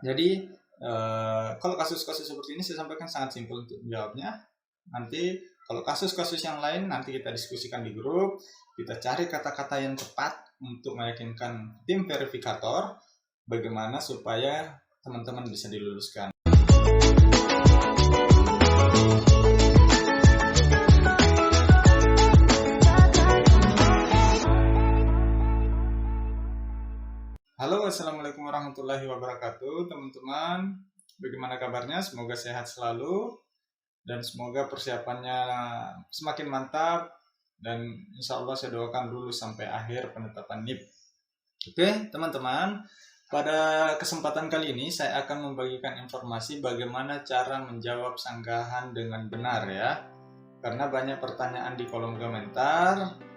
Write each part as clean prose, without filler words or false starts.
Jadi kalau kasus-kasus seperti ini saya sampaikan sangat simpel untuk menjawabnya. Nanti kalau kasus-kasus yang lain nanti kita diskusikan di grup, kita cari kata-kata yang tepat untuk meyakinkan tim verifikator bagaimana supaya teman-teman bisa diluluskan. Halo, assalamualaikum warahmatullahi wabarakatuh, teman-teman. Bagaimana kabarnya? Semoga sehat selalu dan semoga persiapannya semakin mantap dan insya Allah saya doakan lulus sampai akhir penetapan NIP. Oke, teman-teman. Pada kesempatan kali ini saya akan membagikan informasi bagaimana cara menjawab sanggahan dengan benar ya. Karena banyak pertanyaan di kolom komentar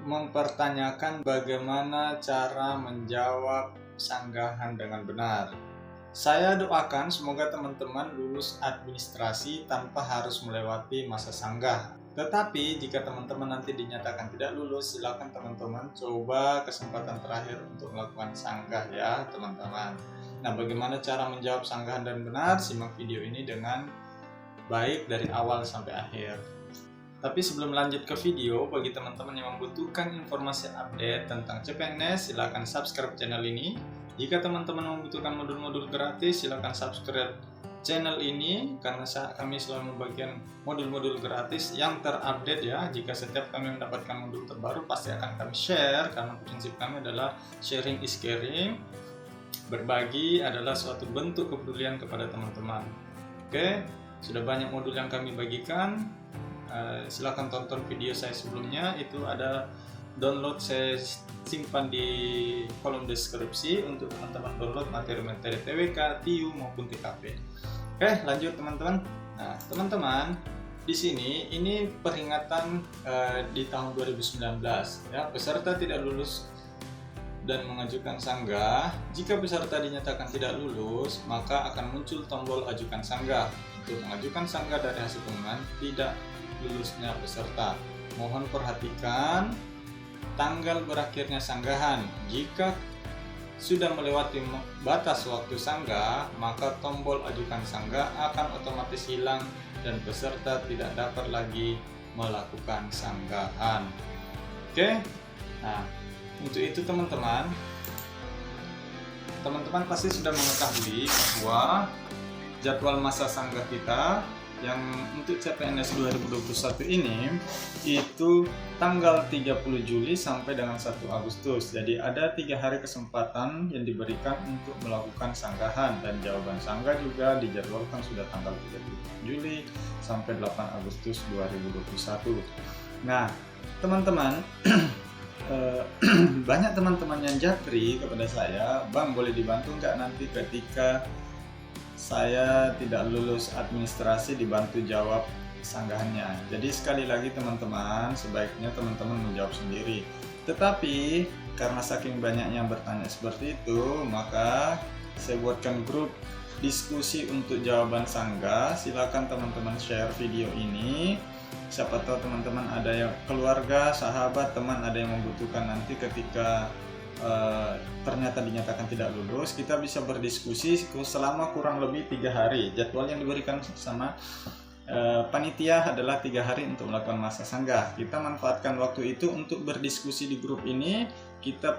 mempertanyakan bagaimana cara menjawab sanggahan dengan benar. Saya doakan semoga teman-teman lulus administrasi tanpa harus melewati masa sanggah. Tetapi jika teman-teman nanti dinyatakan tidak lulus, silakan teman-teman coba kesempatan terakhir untuk melakukan sanggah ya teman-teman. Nah, bagaimana cara menjawab sanggahan dan benar? Simak video ini dengan baik dari awal sampai akhir. Tapi sebelum lanjut ke video, bagi teman-teman yang membutuhkan informasi update tentang CPNS, silakan subscribe channel ini. Jika teman-teman membutuhkan modul-modul gratis, silakan subscribe channel ini karena kami selalu membagikan modul-modul gratis yang terupdate ya. Jika setiap kami mendapatkan modul terbaru, pasti akan kami share karena prinsip kami adalah sharing is caring. Berbagi adalah suatu bentuk kepedulian kepada teman-teman. Oke, sudah banyak modul yang kami bagikan. Silahkan tonton video saya sebelumnya, itu ada download, saya simpan di kolom deskripsi untuk teman-teman download materi-materi TWK, TIU maupun TKP. Oke, lanjut teman-teman. Nah, teman-teman, di sini ini peringatan di tahun 2019 ya, peserta tidak lulus dan mengajukan sanggah. Jika peserta dinyatakan tidak lulus, maka akan muncul tombol ajukan sanggah. Untuk mengajukan sanggah dari hasil pengumuman tidak lulusnya peserta, mohon perhatikan tanggal berakhirnya sanggahan. Jika sudah melewati batas waktu sanggah, maka tombol ajukan sanggah akan otomatis hilang dan peserta tidak dapat lagi melakukan sanggahan. Oke, nah untuk itu teman-teman pasti sudah mengetahui bahwa jadwal masa sanggah kita yang untuk CPNS 2021 ini itu tanggal 30 Juli sampai dengan 1 Agustus. Jadi ada 3 hari kesempatan yang diberikan untuk melakukan sanggahan, dan jawaban sanggah juga dijadwalkan sudah tanggal 30 Juli sampai 8 Agustus 2021. Nah, teman-teman banyak teman-teman yang japri kepada saya, "Bang, boleh dibantu nggak nanti ketika saya tidak lulus administrasi dibantu jawab sanggahannya?" Jadi sekali lagi teman-teman, sebaiknya teman-teman menjawab sendiri. Tetapi karena saking banyaknya yang bertanya seperti itu, maka saya buatkan grup diskusi untuk jawaban sanggah. Silakan teman-teman share video ini. Siapa tahu teman-teman ada yang keluarga, sahabat, teman ada yang membutuhkan nanti ketika ternyata dinyatakan tidak lulus, kita bisa berdiskusi selama kurang lebih 3 hari. Jadwal yang diberikan sama panitia adalah 3 hari untuk melakukan masa sanggah. Kita manfaatkan waktu itu untuk berdiskusi di grup ini. Kita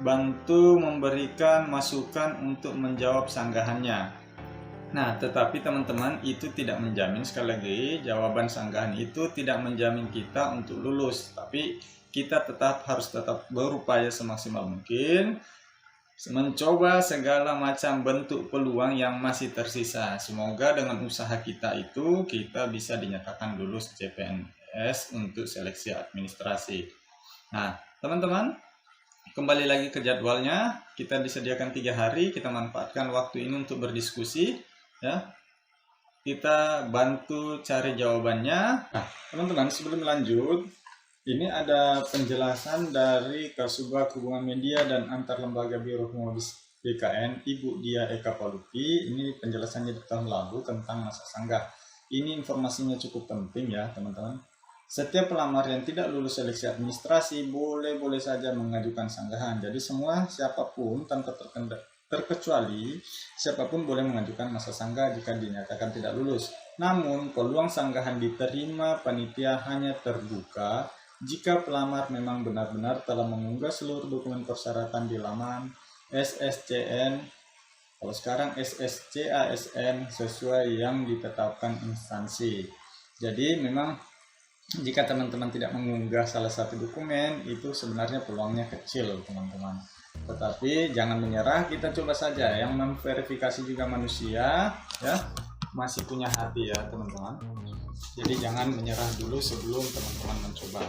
bantu memberikan masukan untuk menjawab sanggahannya. Nah, tetapi teman-teman, itu tidak menjamin, sekali lagi, jawaban sanggahan itu tidak menjamin kita untuk lulus. Tapi kita harus tetap berupaya semaksimal mungkin mencoba segala macam bentuk peluang yang masih tersisa. Semoga dengan usaha kita itu kita bisa dinyatakan lulus CPNS untuk seleksi administrasi. Nah, teman-teman, kembali lagi ke jadwalnya. Kita disediakan 3 hari, kita manfaatkan waktu ini untuk berdiskusi ya. Kita bantu cari jawabannya. Nah, teman-teman, sebelum lanjut, ini ada penjelasan dari Kasubag Hubungan Media dan Antar Lembaga Biro Humas BKN, Ibu Dia Eka Palupi. Ini penjelasannya di tahun lalu tentang masa sanggah. Ini informasinya cukup penting ya teman-teman. Setiap pelamar yang tidak lulus seleksi administrasi boleh-boleh saja mengajukan sanggahan. Jadi semua siapapun tanpa terkecuali siapapun boleh mengajukan masa sanggah jika dinyatakan tidak lulus. Namun peluang sanggahan diterima panitia hanya terbuka jika pelamar memang benar-benar telah mengunggah seluruh dokumen persyaratan di laman SSCN, kalau sekarang SSCASN, sesuai yang ditetapkan instansi. Jadi memang jika teman-teman tidak mengunggah salah satu dokumen, itu sebenarnya peluangnya kecil, teman-teman. Tetapi jangan menyerah, kita coba saja. Yang memverifikasi juga manusia, ya, masih punya hati ya, teman-teman. Jadi jangan menyerah dulu sebelum teman-teman mencoba.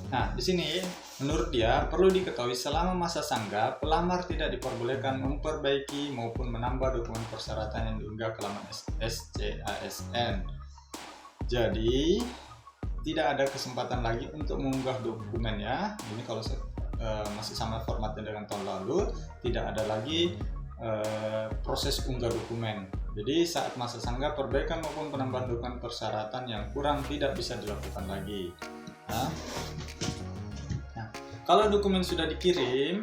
Nah, di sini menurut dia perlu diketahui selama masa sanggah, pelamar tidak diperbolehkan memperbaiki maupun menambah dokumen persyaratan yang diunggah ke laman SCASN. Jadi tidak ada kesempatan lagi untuk mengunggah dokumen ya. Ini kalau masih sama formatnya dengan tahun lalu, tidak ada lagi proses unggah dokumen. Jadi saat masa sanggah, perbaikan maupun penambahan dokumen persyaratan yang kurang tidak bisa dilakukan lagi. Nah, kalau dokumen sudah dikirim,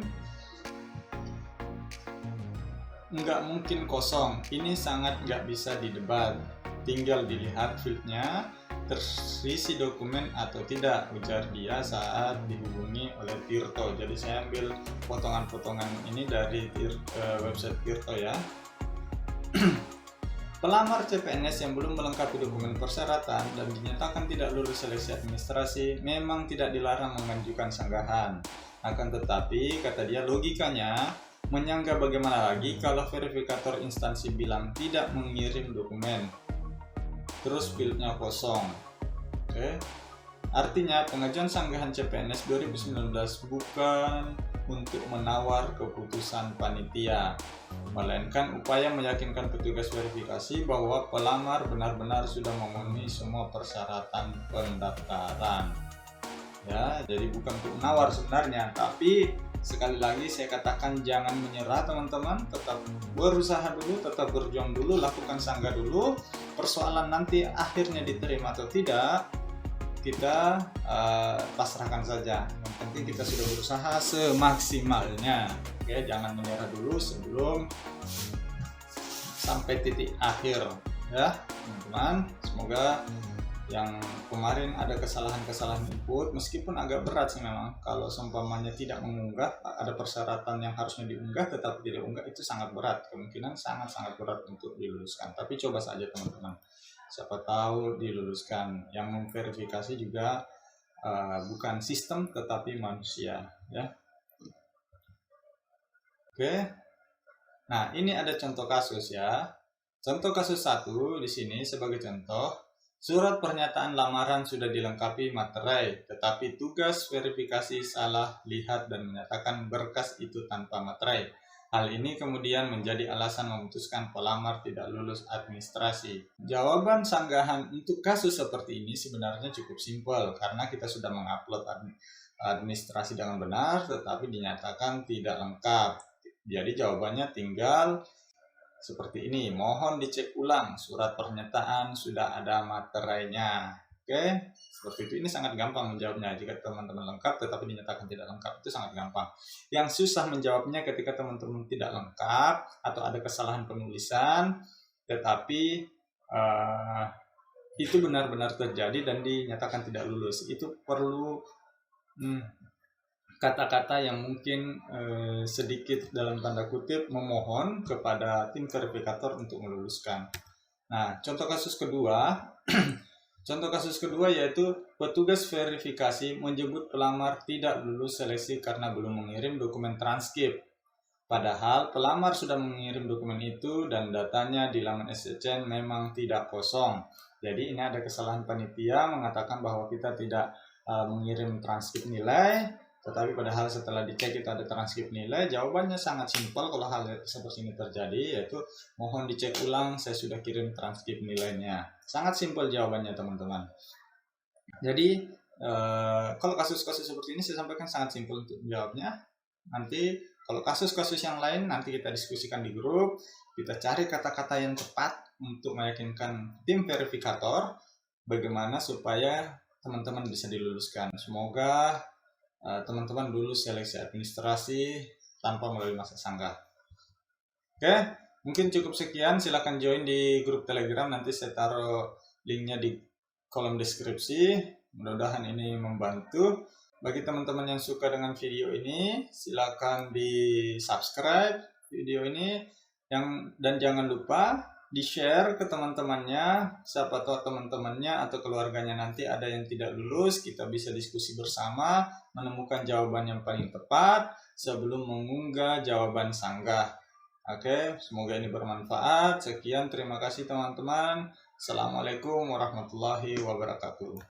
nggak mungkin kosong. Ini sangat nggak bisa didebat. Tinggal dilihat fieldnya terisi dokumen atau tidak, ujar dia saat dihubungi oleh Tirto. Jadi saya ambil potongan-potongan ini dari website Tirto ya. Pelamar CPNS yang belum melengkapi dokumen persyaratan dan dinyatakan tidak lulus seleksi administrasi memang tidak dilarang mengajukan sanggahan. Akan tetapi, kata dia, logikanya menyanggah bagaimana lagi kalau verifikator instansi bilang tidak mengirim dokumen, terus fieldnya kosong. Oke. Artinya pengajuan sanggahan CPNS 2019 bukan untuk menawar keputusan panitia, melainkan upaya meyakinkan petugas verifikasi bahwa pelamar benar-benar sudah memenuhi semua persyaratan pendaftaran. Ya, jadi bukan untuk menawar sebenarnya, tapi sekali lagi saya katakan jangan menyerah teman-teman, tetap berusaha dulu, tetap berjuang dulu, lakukan sanggah dulu. Persoalan nanti akhirnya diterima atau tidak, kita pasrahkan saja. Yang penting kita sudah berusaha semaksimalnya. Oke, jangan menyerah dulu sebelum sampai titik akhir ya teman-teman. Semoga yang kemarin ada kesalahan-kesalahan input, meskipun agak berat sih memang, kalau seumpamanya tidak mengunggah, ada persyaratan yang harusnya diunggah tetapi tidak unggah, itu sangat berat, kemungkinan sangat-sangat berat untuk diluluskan. Tapi coba saja teman-teman, siapa tahu diluluskan. Yang memverifikasi juga bukan sistem tetapi manusia ya. Oke. Nah, ini ada contoh kasus ya. Contoh kasus 1 di sini sebagai contoh. Surat pernyataan lamaran sudah dilengkapi materai, tetapi tugas verifikasi salah lihat dan menyatakan berkas itu tanpa materai. Hal ini kemudian menjadi alasan memutuskan pelamar tidak lulus administrasi. Jawaban sanggahan untuk kasus seperti ini sebenarnya cukup simpel, karena kita sudah mengupload administrasi dengan benar, tetapi dinyatakan tidak lengkap. Jadi jawabannya tinggal seperti ini, mohon dicek ulang surat pernyataan sudah ada materainya. Oke, seperti itu. Ini sangat gampang menjawabnya. Jika teman-teman lengkap tetapi dinyatakan tidak lengkap, itu sangat gampang. Yang susah menjawabnya ketika teman-teman tidak lengkap atau ada kesalahan penulisan tetapi itu benar-benar terjadi dan dinyatakan tidak lulus. Itu perlu kata-kata yang mungkin sedikit dalam tanda kutip memohon kepada tim verifikator untuk meluluskan. Nah, contoh kasus kedua contoh kasus kedua yaitu petugas verifikasi menyebut pelamar tidak lulus seleksi karena belum mengirim dokumen transkrip. Padahal pelamar sudah mengirim dokumen itu dan datanya di laman SSCN memang tidak kosong. Jadi ini ada kesalahan panitia mengatakan bahwa kita tidak mengirim transkrip nilai, tetapi padahal setelah dicek itu ada transkrip nilai. Jawabannya sangat simpel kalau hal seperti ini terjadi, yaitu mohon dicek ulang, saya sudah kirim transkrip nilainya. Sangat simpel jawabannya teman-teman. Jadi kalau kasus-kasus seperti ini saya sampaikan sangat simpel untuk menjawabnya. Nanti kalau kasus-kasus yang lain nanti kita diskusikan di grup, kita cari kata-kata yang tepat untuk meyakinkan tim verifikator bagaimana supaya teman-teman bisa diluluskan. Semoga teman-teman lulus seleksi administrasi tanpa melalui masa sanggah. Oke, mungkin cukup sekian. Silahkan join di grup Telegram. Nanti saya taruh linknya di kolom deskripsi. Mudah-mudahan ini membantu. Bagi teman-teman yang suka dengan video ini, silakan di subscribe video ini, dan jangan lupa di share ke teman-temannya. Siapa tahu teman-temannya atau keluarganya nanti ada yang tidak lulus, kita bisa diskusi bersama, menemukan jawaban yang paling tepat sebelum mengunggah jawaban sanggah. Oke, semoga ini bermanfaat. Sekian, terima kasih teman-teman. Assalamualaikum warahmatullahi wabarakatuh.